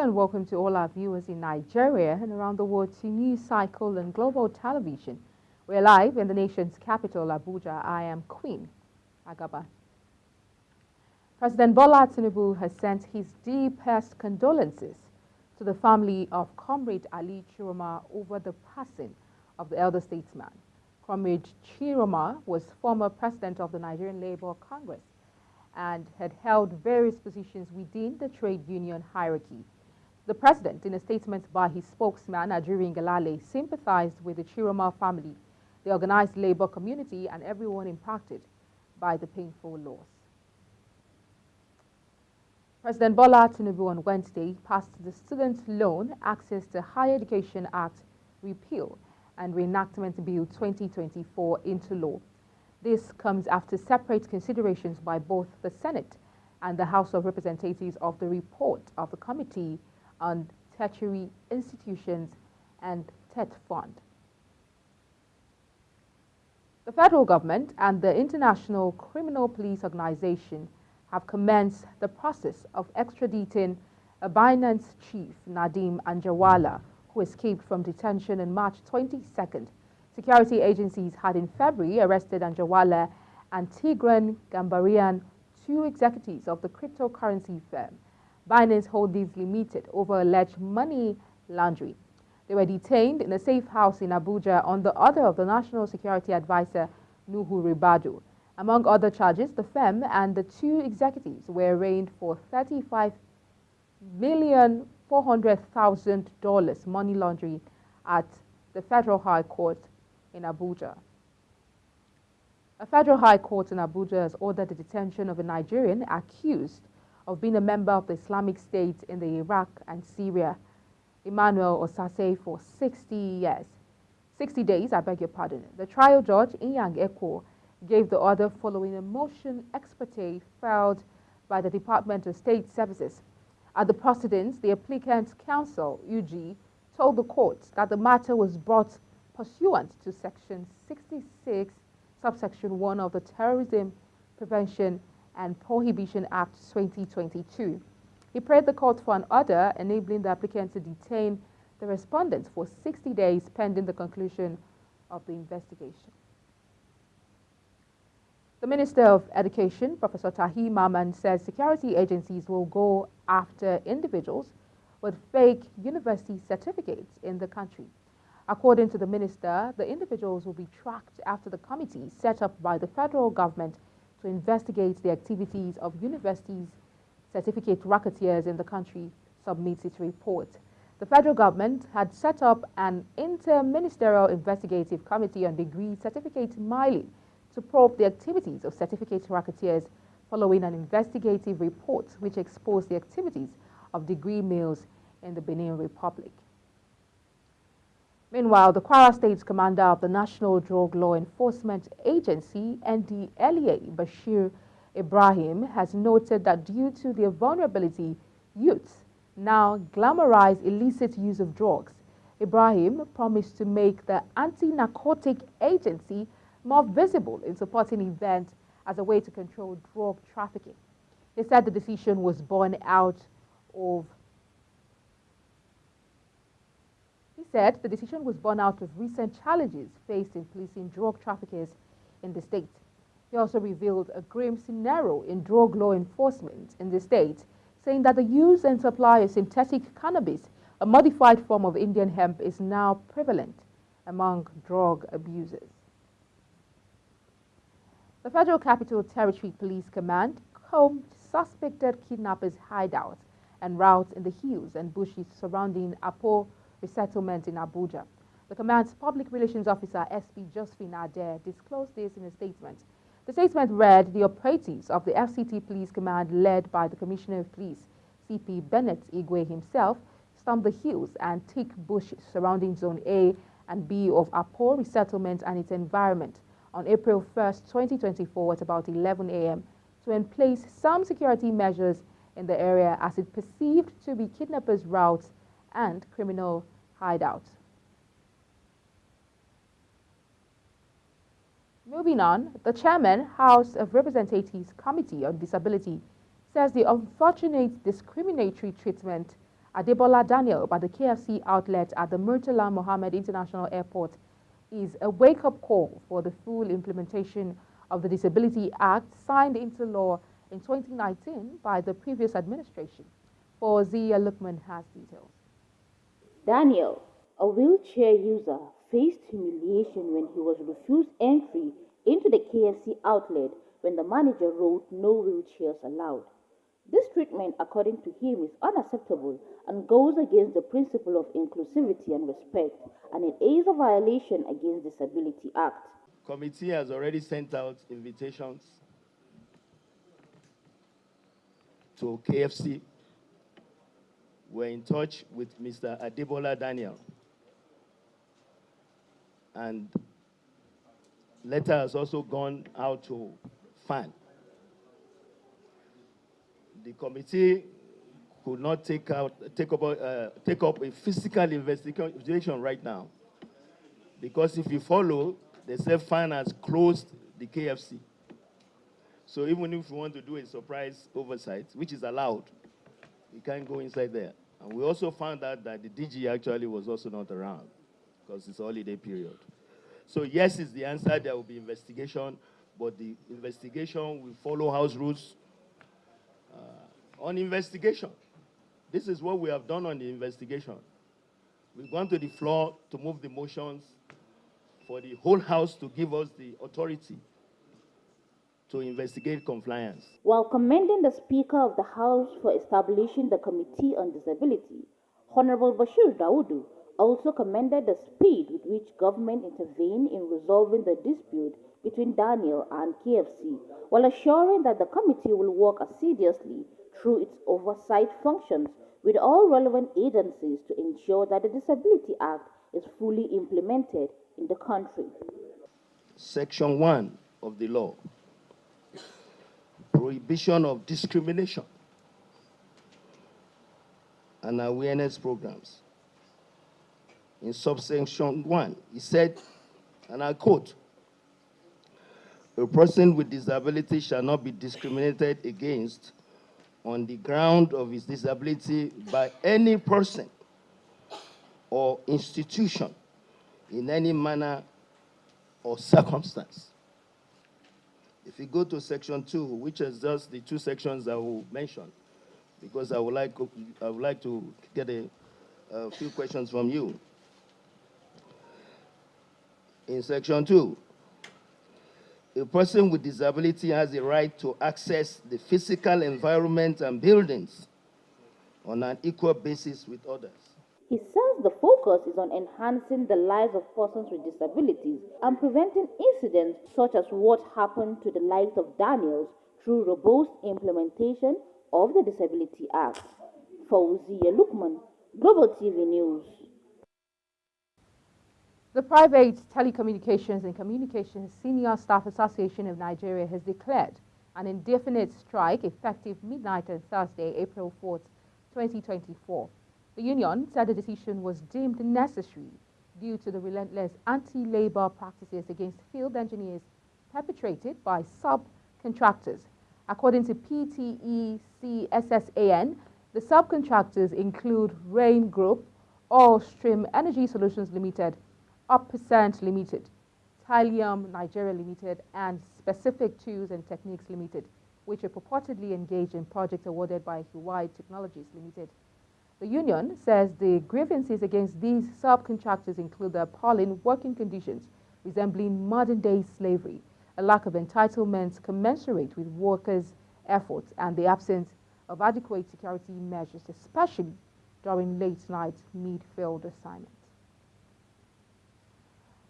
and welcome to all our viewers in Nigeria and around the world to News Cycle and Global Television. We're live in the nation's capital, Abuja. I am Queen Agaba. President Bola Tinubu has sent his deepest condolences to the family of Comrade Ali Chiroma over the passing of the elder statesman. Comrade Chiroma was former president of the Nigerian Labour Congress and had held various positions within the trade union hierarchy. The president, in a statement by his spokesman, Ajuri Ngelale, sympathized with the Chiroma family, the organized labor community, and everyone impacted by the painful loss. President Bola Tinubu on Wednesday passed the Student Loan Access to Higher Education Act Repeal and Reenactment Bill 2024 into law. This comes after separate considerations by both the Senate and the House of Representatives of the report of the Committee on Tertiary Institutions and TET Fund. The federal government and the International Criminal Police Organization have commenced the process of extraditing a Binance chief, Nadeem Anjarwalla, who escaped from detention on March 22nd. Security agencies had in February arrested Anjarwalla and Tigran Gambarian, two executives of the cryptocurrency firm Binance Holdings Limited, over alleged money laundering. They were detained in a safe house in Abuja on the order of the National Security Advisor, Nuhu Ribadu. Among other charges, the firm and the two executives were arraigned for $35,400,000 money laundering at the Federal High Court in Abuja. A federal high court in Abuja has ordered the detention of a Nigerian accused of being a member of the Islamic State in the Iraq and Syria, Emmanuel Osase, for 60 days, I beg your pardon. The trial judge, Inyang Eko, gave the order following a motion ex parte filed by the Department of State Services. At the proceedings, the applicant's counsel, UG, told the court that the matter was brought pursuant to Section 66, subsection 1 of the Terrorism Prevention and Prohibition Act 2022. He prayed the court for an order enabling the applicant to detain the respondent for 60 days pending the conclusion of the investigation. The Minister of Education, Professor Tahir Mamman, says security agencies will go after individuals with fake university certificates in the country. According to the minister, the individuals will be tracked after the committee set up by the federal government to investigate the activities of universities' certificate racketeers in the country submits its report. The federal government had set up an inter-ministerial investigative committee on degree certificate miling to probe the activities of certificate racketeers following an investigative report which exposed the activities of degree mills in the Benin Republic. Meanwhile, the Kwara State's commander of the National Drug Law Enforcement Agency, NDLEA, Bashir Ibrahim, has noted that due to their vulnerability, youths now glamorize illicit use of drugs. Ibrahim promised to make the anti-narcotic agency more visible in supporting events as a way to control drug trafficking. He said the decision was born out of recent challenges faced in policing drug traffickers in the state. He also revealed a grim scenario in drug law enforcement in the state, saying that the use and supply of synthetic cannabis, a modified form of Indian hemp, is now prevalent among drug abusers. The Federal Capital Territory Police Command combed suspected kidnappers' hideouts and routes in the hills and bushes surrounding Apo Resettlement in Abuja. The command's public relations officer, SP Josephine Adair, disclosed this in a statement. The statement read, the operatives of the FCT Police Command, led by the Commissioner of Police, CP Bennett Igwe himself, stormed the hills and thick bushes surrounding Zone A and B of Apo Resettlement and its environment on April 1st, 2024 at about 11 a.m. to emplace some security measures in the area as it perceived to be kidnappers' routes and criminal hideouts. Moving on, the chairman, House of Representatives Committee on Disability, says the unfortunate discriminatory treatment Adebola Daniel by the KFC outlet at the Murtala Mohammed International Airport is a wake-up call for the full implementation of the Disability Act signed into law in 2019 by the previous administration. Fauziya Lukman has details. Daniel, a wheelchair user, faced humiliation when he was refused entry into the KFC outlet when the manager wrote no wheelchairs allowed. This treatment, according to him, is unacceptable and goes against the principle of inclusivity and respect, and it is a violation against the Disability Act. Committee has already sent out invitations to KFC. We're in touch with Mr. Adebola Daniel, and letter has also gone out to FAN. The committee could not take up a physical investigation right now, because if you follow, they say FAN has closed the KFC. So even if we want to do a surprise oversight, which is allowed, we can't go inside there. And we also found out that the DG actually was also not around, because it's a holiday period. So yes is the answer. There will be investigation, but the investigation will follow house rules. On investigation, this is what we have done on the investigation. We've gone to the floor to move the motions for the whole House to give us the authority to investigate compliance. While commending the Speaker of the House for establishing the Committee on Disability, Honorable Bashir Daudu also commended the speed with which government intervened in resolving the dispute between Daniel and KFC, while assuring that the committee will work assiduously through its oversight functions with all relevant agencies to ensure that the Disability Act is fully implemented in the country. Section 1 of the law, prohibition of discrimination and awareness programs. In subsection 1, it said, and I quote, "A person with disability shall not be discriminated against on the ground of his disability by any person or institution in any manner or circumstance." If you go to section 2, which is just the two sections I will mention, because I would like to get a few questions from you. In section 2, a person with disability has the right to access the physical environment and buildings on an equal basis with others. He says the focus is on enhancing the lives of persons with disabilities and preventing incidents such as what happened to the likes of Daniels through robust implementation of the Disability Act. Fauziya Lukman, Global TV News. The Private Telecommunications and Communications Senior Staff Association of Nigeria has declared an indefinite strike effective midnight on Thursday, April 4th, 2024. The union said the decision was deemed necessary due to the relentless anti-labor practices against field engineers perpetrated by subcontractors. According to PTECSSAN, the subcontractors include Rain Group, All Stream Energy Solutions Limited, Up% Limited, Tilium Nigeria Limited, and Specific Tools and Techniques Limited, which are purportedly engaged in projects awarded by Huawei Technologies Limited. The union says the grievances against these subcontractors include the appalling working conditions resembling modern-day slavery, a lack of entitlements commensurate with workers' efforts, and the absence of adequate security measures, especially during late-night mid-field assignments.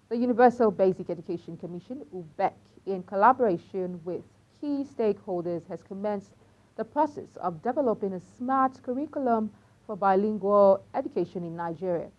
The Universal Basic Education Commission, UBEC, in collaboration with key stakeholders, has commenced the process of developing a smart curriculum for bilingual education in Nigeria.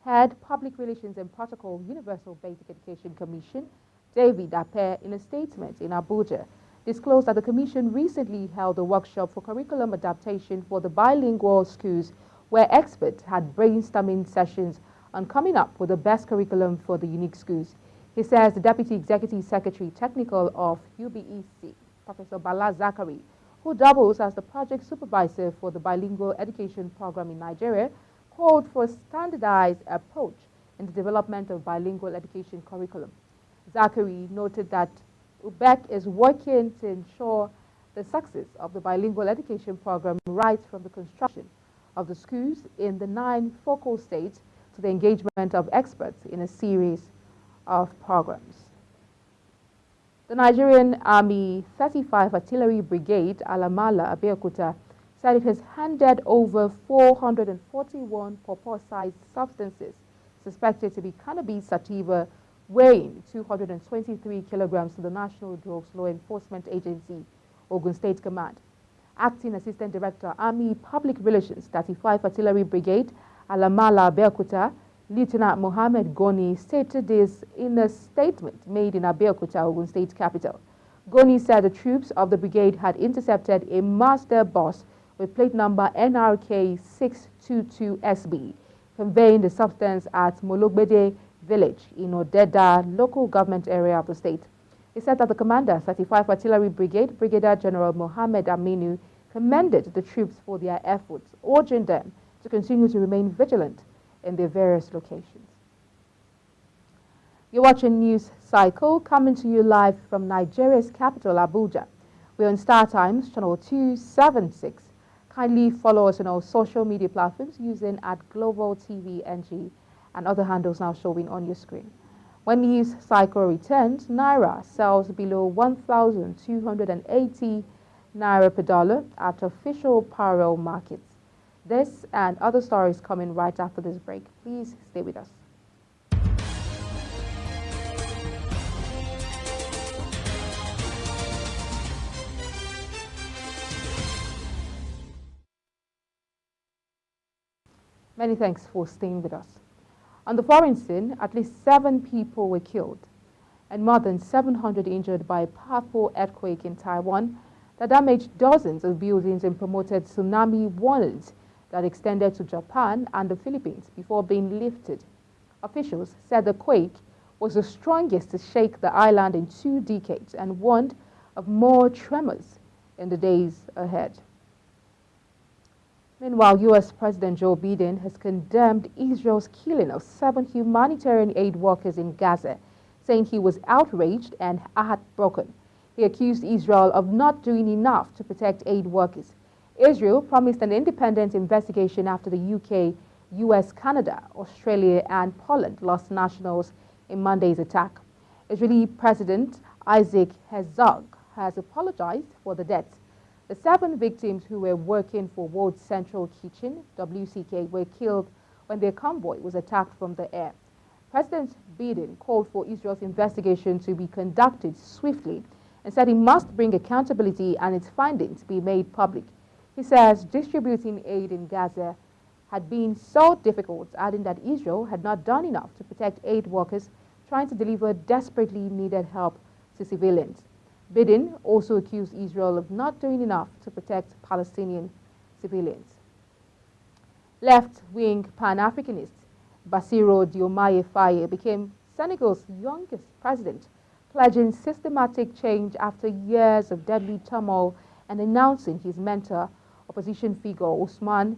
Head Public Relations and Protocol, Universal Basic Education Commission, David Ape, in a statement in Abuja, disclosed that the Commission recently held a workshop for curriculum adaptation for the bilingual schools, where experts had brainstorming sessions on coming up with the best curriculum for the unique schools. He says the Deputy Executive Secretary Technical of UBEC, Professor Bala Zakari, who doubles as the project supervisor for the bilingual education program in Nigeria, called for a standardized approach in the development of bilingual education curriculum. Zachary noted that UBEC is working to ensure the success of the bilingual education program right from the construction of the schools in the 9 focal states to the engagement of experts in a series of programs. The Nigerian Army 35 Artillery Brigade, Alamala, Abeokuta, said it has handed over 441 pawpaw-sized substances suspected to be cannabis sativa weighing 223 kilograms to the National Drugs Law Enforcement Agency, Ogun State Command. Acting Assistant Director, Army Public Relations, 35 Artillery Brigade, Alamala, Abeokuta, Lieutenant Mohammed Goni stated this in a statement made in Abeokuta, Ogun State capital. Goni said the troops of the brigade had intercepted a Mazda bus with plate number NRK 622SB, conveying the substance at Mologbede village in Odeda local government area of the state. He said that the commander, 35 Artillery Brigade, Brigadier General Mohammed Aminu, commended the troops for their efforts, urging them to continue to remain vigilant in their various locations. You're watching News Cycle, coming to you live from Nigeria's capital, Abuja. We're on Star Times, channel 276. Kindly follow us on our social media platforms using @GlobalTVNG and other handles now showing on your screen. When News Cycle returns, Naira sells below 1,280 Naira per dollar at official parallel markets. This and other stories coming right after this break. Please stay with us. Many thanks for staying with us. On the foreign scene, at least 7 people were killed and more than 700 injured by a powerful earthquake in Taiwan that damaged dozens of buildings and promoted tsunami warnings that extended to Japan and the Philippines before being lifted. Officials said the quake was the strongest to shake the island in 2 decades and warned of more tremors in the days ahead. Meanwhile, U.S. President Joe Biden has condemned Israel's killing of 7 humanitarian aid workers in Gaza, saying he was outraged and heartbroken. He accused Israel of not doing enough to protect aid workers. Israel promised an independent investigation after the UK, US, Canada, Australia, and Poland lost nationals in Monday's attack. Israeli President Isaac Herzog has apologized for the deaths. The 7 victims who were working for World Central Kitchen, WCK, were killed when their convoy was attacked from the air. President Biden called for Israel's investigation to be conducted swiftly and said he must bring accountability and its findings be made public. He says distributing aid in Gaza had been so difficult, adding that Israel had not done enough to protect aid workers trying to deliver desperately needed help to civilians. Biden also accused Israel of not doing enough to protect Palestinian civilians. Left-wing Pan-Africanist Bassirou Diomaye Faye became Senegal's youngest president, pledging systematic change after years of deadly turmoil and announcing his mentor, opposition figure Ousmane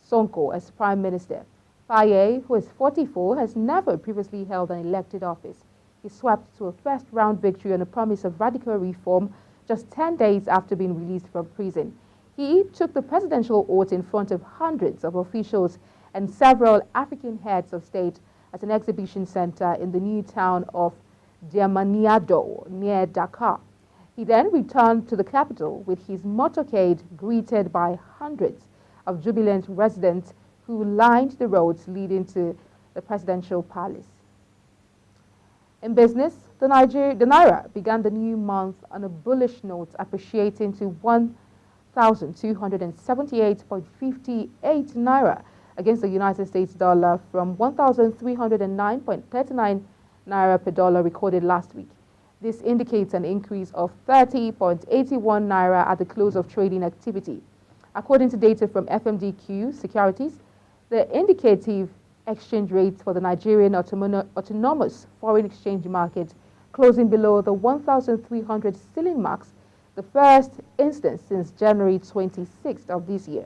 Sonko, as prime minister. Faye, who is 44, has never previously held an elected office. He swept to a first-round victory on a promise of radical reform just 10 days after being released from prison. He took the presidential oath in front of hundreds of officials and several African heads of state at an exhibition center in the new town of Diamaniado near Dakar. He then returned to the capital with his motorcade greeted by hundreds of jubilant residents who lined the roads leading to the presidential palace. In business, the Naira began the new month on a bullish note, appreciating to 1,278.58 Naira against the United States dollar from 1,309.39 Naira per dollar recorded last week. This indicates an increase of 30.81 Naira at the close of trading activity. According to data from FMDQ Securities, the indicative exchange rates for the Nigerian autonomous foreign exchange market closing below the 1,300 ceiling marks the first instance since January 26th of this year.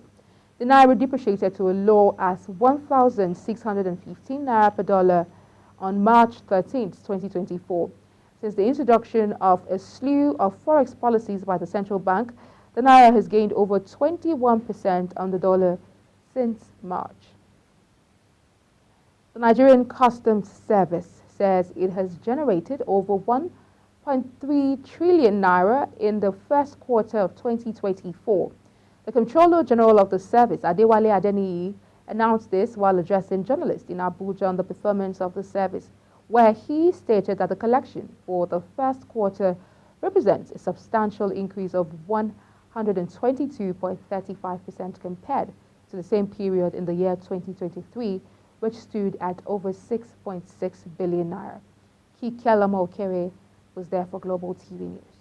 The Naira depreciated to a low as 1,615 Naira per dollar on March 13, 2024. Since the introduction of a slew of forex policies by the central bank, the Naira has gained over 21% on the dollar since March. The Nigerian Customs Service says it has generated over 1.3 trillion Naira in the first quarter of 2024. The Comptroller General of the Service, Adewale Adeniyi, announced this while addressing journalists in Abuja on the performance of the service, where he stated that the collection for the first quarter represents a substantial increase of 122.35% compared to the same period in the year 2023, which stood at over 6.6 billion naira. Kikelamo Okere was there for Global TV News.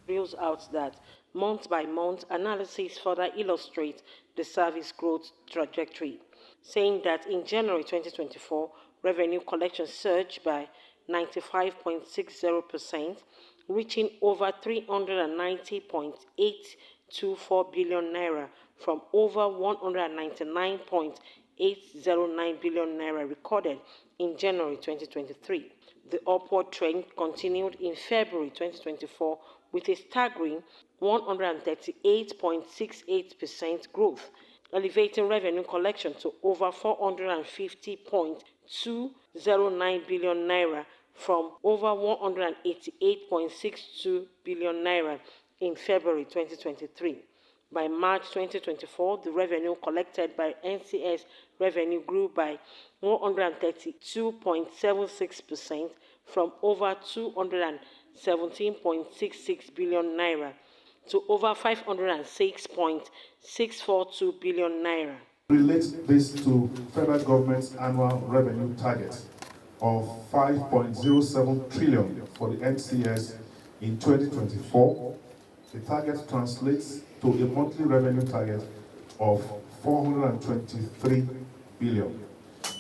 Reveals out that month-by-month analysis further illustrates the service growth trajectory, saying that in January 2024, revenue collection surged by 95.60%, reaching over 390.824 billion naira from over 199.809 billion naira recorded in January 2023. The upward trend continued in February 2024 with a staggering 138.68% growth, elevating revenue collection to over 450.209 billion naira from over 188.62 billion naira in February 2023. By March 2024, the revenue collected by NCS revenue grew by 132.76% from over 217.66 billion naira to over 506.642 billion naira. Relate this to federal government's annual revenue target of 5.07 trillion for the NCS in 2024. The target translates to a monthly revenue target of 423 billion.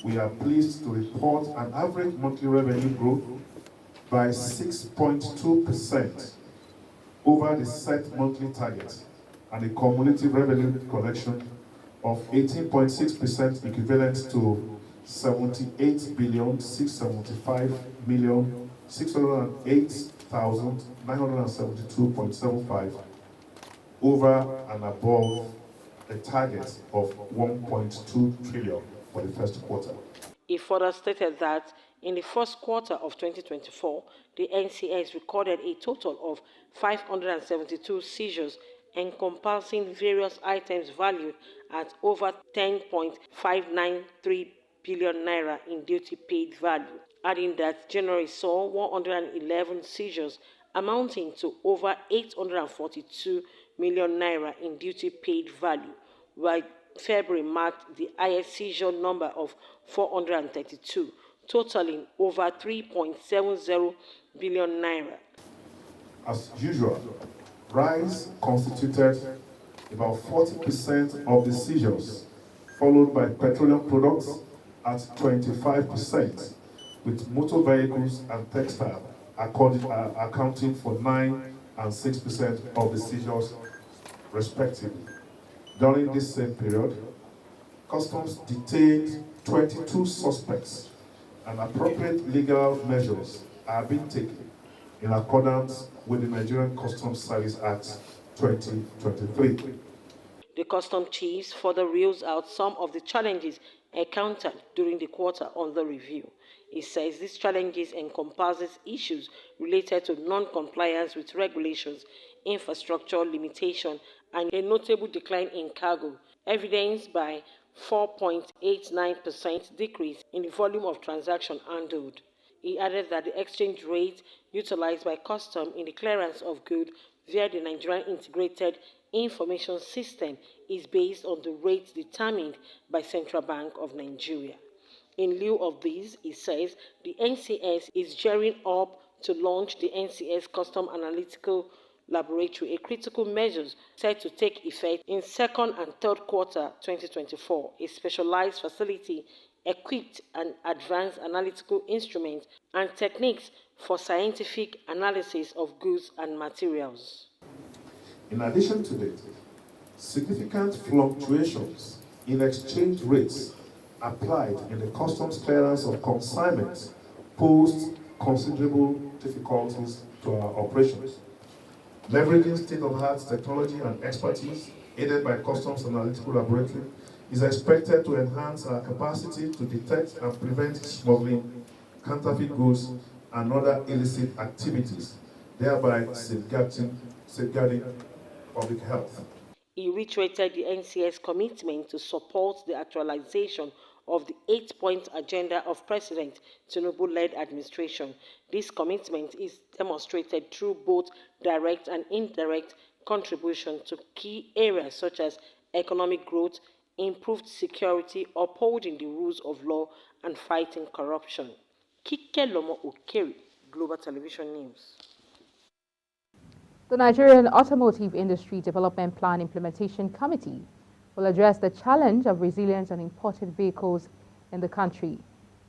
We are pleased to report an average monthly revenue growth by 6.2% over the set monthly target and a cumulative revenue collection of 18.6% equivalent to 78,675,608,972.75 over and above a target of 1.2 trillion for the first quarter. He further stated that in the first quarter of 2024, the NCS recorded a total of 572 seizures encompassing various items valued at over 10.593 billion naira in duty paid value, adding that January saw 111 seizures amounting to over 842 million naira in duty paid value, while February marked the highest seizure number of 432, totaling over 3.70 billion naira. As usual, rice constituted about 40% of the seizures, followed by petroleum products at 25%, with motor vehicles and textile accounting for 9% and 6% of the seizures, respectively. During this same period, Customs detained 22 suspects, and appropriate legal measures are being taken in accordance with the Nigerian Customs Service Act 2023. The customs chiefs further reels out some of the challenges encountered during the quarter under review. It says these challenges encompasses issues related to non-compliance with regulations, infrastructure limitation, and a notable decline in cargo, evidenced by 4.89% decrease in the volume of transactions handled. He added that the exchange rate utilized by customs in the clearance of goods via the Nigerian Integrated Information System is based on the rates determined by Central Bank of Nigeria. In lieu of this, it says the NCS is gearing up to launch the NCS Custom Analytical Laboratory, a critical measure set to take effect in second and third quarter 2024, a specialized facility equipped and advanced analytical instruments and techniques for scientific analysis of goods and materials. In addition to that, significant fluctuations in exchange rates applied in the customs clearance of consignments posed considerable difficulties to our operations. Leveraging state-of-the-art technology and expertise aided by Customs Analytical Laboratory is expected to enhance our capacity to detect and prevent smuggling, counterfeit goods, and other illicit activities, thereby safeguarding public health. He reiterated the NCS commitment to support the actualization of the 8-point agenda of President Tinubu-led administration. This commitment is demonstrated through both direct and indirect contribution to key areas such as economic growth, improved security, upholding the rules of law, and fighting corruption. Kike Lomo Okeri, Global Television News. The Nigerian Automotive Industry Development Plan Implementation Committee will address the challenge of resilience on imported vehicles in the country.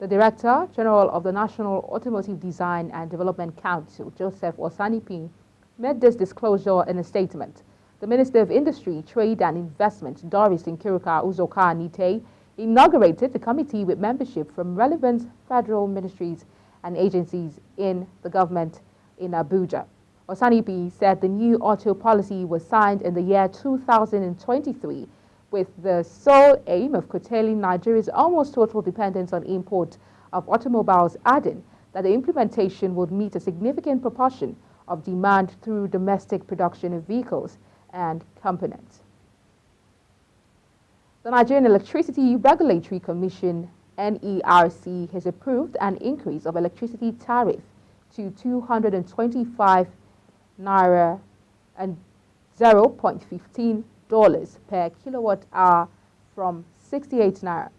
The Director General of the National Automotive Design and Development Council, Joseph Osanipi, made this disclosure in a statement. The Minister of Industry, Trade and Investment, Doris Nkiruka Uzoka Anite, inaugurated the committee with membership from relevant federal ministries and agencies in the government in Abuja. Osanipi said the new auto policy was signed in the year 2023 with the sole aim of curtailing Nigeria's almost total dependence on import of automobiles, adding that the implementation would meet a significant proportion of demand through domestic production of vehicles and components. The Nigerian Electricity Regulatory Commission, NERC, has approved an increase of electricity tariff to 225 Naira and $0.15 per kilowatt hour from 68 Naira.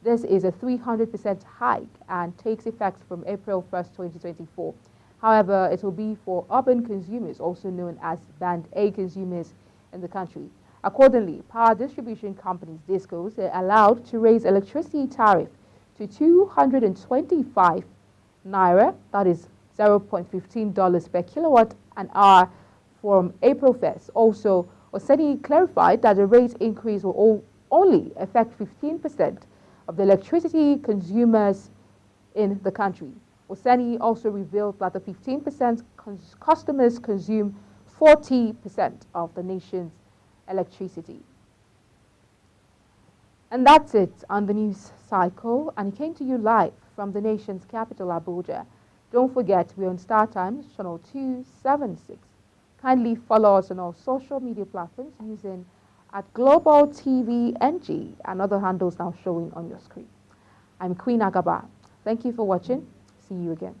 This is a 300% hike and takes effect from April 1st, 2024. However, it will be for urban consumers, also known as Band A consumers in the country. Accordingly, power distribution companies, DISCOs, are allowed to raise electricity tariff to 225 Naira, that is $0.15 per kilowatt an hour from April 1st. Also, Oseni clarified that the rate increase will only affect 15% of the electricity consumers in the country. Oseni also revealed that the 15% customers consume 40% of the nation's electricity. And that's it on the news cycle, and it came to you live from the nation's capital, Abuja. Don't forget, we're on Star Times, channel 276. Kindly follow us on all social media platforms using @Global TV NG and other handles now showing on your screen. I'm Queen Agaba. Thank you for watching. See you again.